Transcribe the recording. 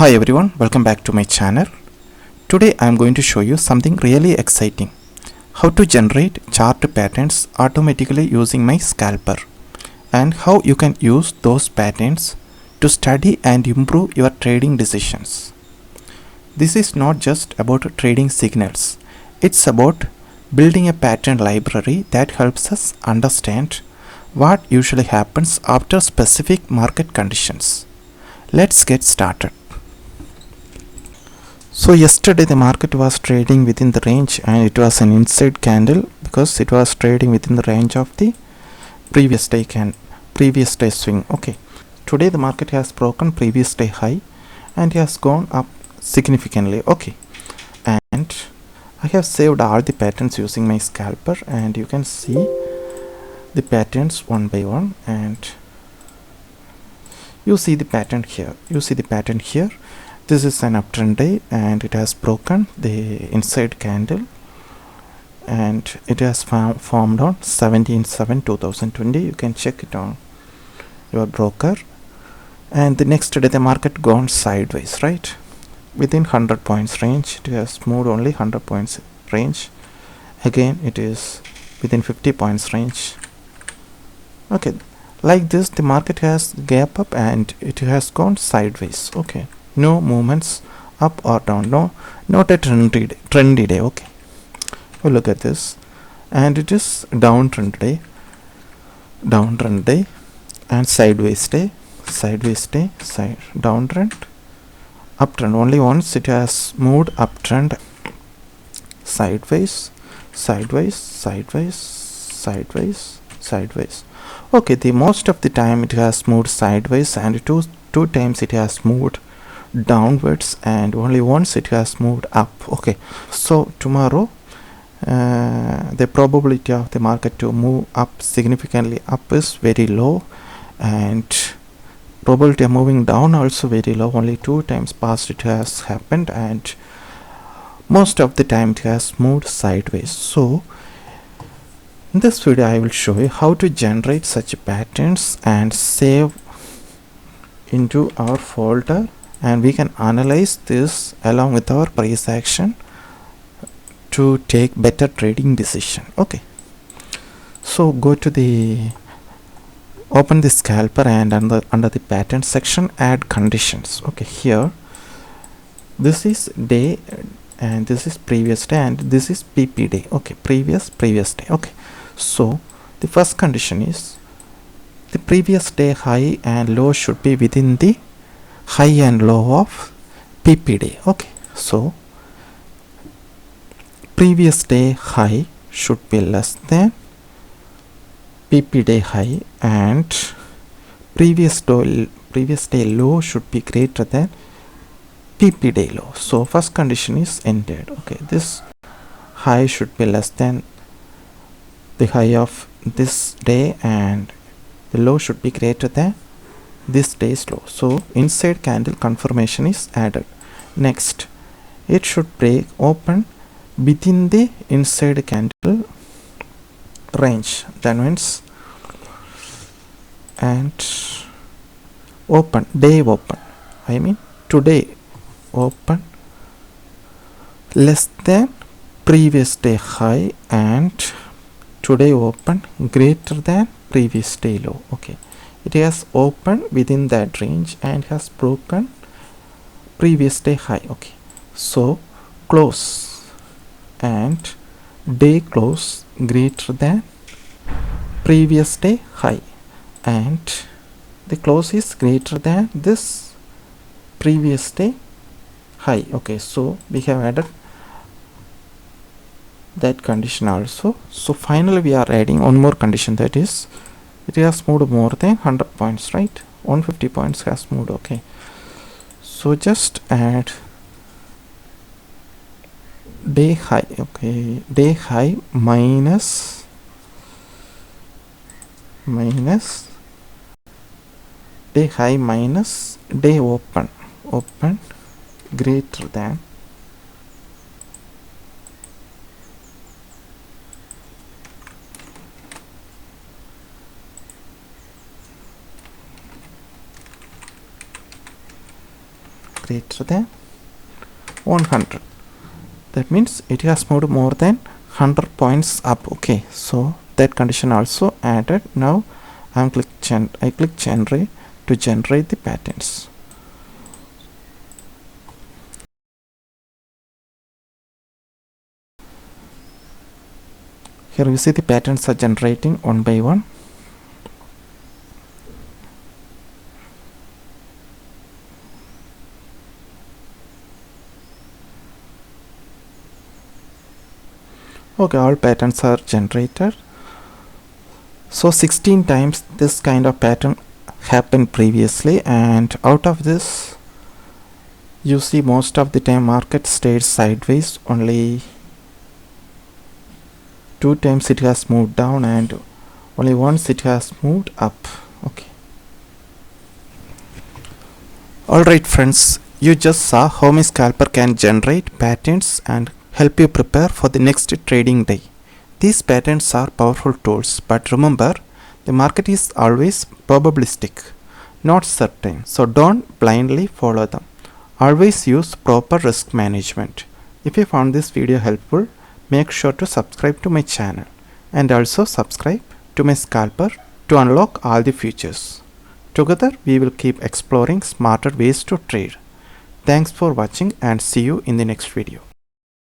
Hi everyone, welcome back to my channel. Today I am going to show you something really exciting. How to generate chart patterns automatically using my scalper, and how you can use those patterns to study and improve your trading decisions. This is not just about trading signals. It's about building a pattern library that helps us understand what usually happens after specific market conditions. Let's get started. So yesterday the market was trading within the range, and it was an inside candle because it was trading within the range of the previous day swing. Okay, today the market has broken previous day high and has gone up significantly. Okay, and I have saved all the patterns using my scalper, and you can see the patterns one by one, and you see the pattern here. This is an uptrend day, and it has broken the inside candle, and it has formed on 17/7/2020. You can check it on your broker. And the next day the market gone sideways, right, within 100 points range. It has moved only 100 points range. Again it is within 50 points range. Okay, like this the market has gap up and it has gone sideways. Okay, no movements up or down, not a trendy day. Okay, well, look at this, and it is downtrend day, and sideways day, downtrend, uptrend. Only once it has moved uptrend, sideways. Okay, the most of the time it has moved sideways, and two times it has moved downwards, and only once it has moved up. Okay, so tomorrow the probability of the market to move up significantly up is very low, and probability of moving down also very low. Only two times past it has happened, and most of the time it has moved sideways. So in this video I will show you how to generate such patterns and save into our folder, and we can analyze this along with our price action to take better trading decision. Okay, so go to open the scalper, and under the pattern section add conditions. Okay, here this is day, and this is previous day, and this is PP day. Okay, previous day. Okay, so the first condition is the previous day high and low should be within the high and low of PP day. Okay, so previous day high should be less than PP day high, and previous day low should be greater than PP day low. So first condition is ended. Okay, this high should be less than the high of this day, and the low should be greater than this day's low. So inside candle confirmation is added. Next, it should break open within the inside candle range. That means, and open today open less than previous day high, and today open greater than previous day low. Okay, it has opened within that range and has broken previous day high. Okay, so close and day close greater than previous day high, and the close is greater than this previous day high. Okay, so we have added that condition also. So finally we are adding one more condition, that is it has moved more than 100 points, right? 150 points has moved. Okay, so just add day high. Okay, day high minus day high minus day open greater than greater than 100. That means it has moved more than 100 points up. Okay, so that condition also added. Now I click generate to generate the patterns. Here you see the patterns are generating one by one. Okay, all patterns are generated. So 16 times this kind of pattern happened previously, and out of this you see most of the time market stayed sideways. Only 2 times it has moved down and only once it has moved up. Okay. Alright friends, you just saw how my scalper can generate patterns and help you prepare for the next trading day. These patterns are powerful tools, but remember, the market is always probabilistic, not certain, so don't blindly follow them. Always use proper risk management. If you found this video helpful, make sure to subscribe to my channel and also subscribe to my scalper to unlock all the features. Together we will keep exploring smarter ways to trade. Thanks for watching and see you in the next video.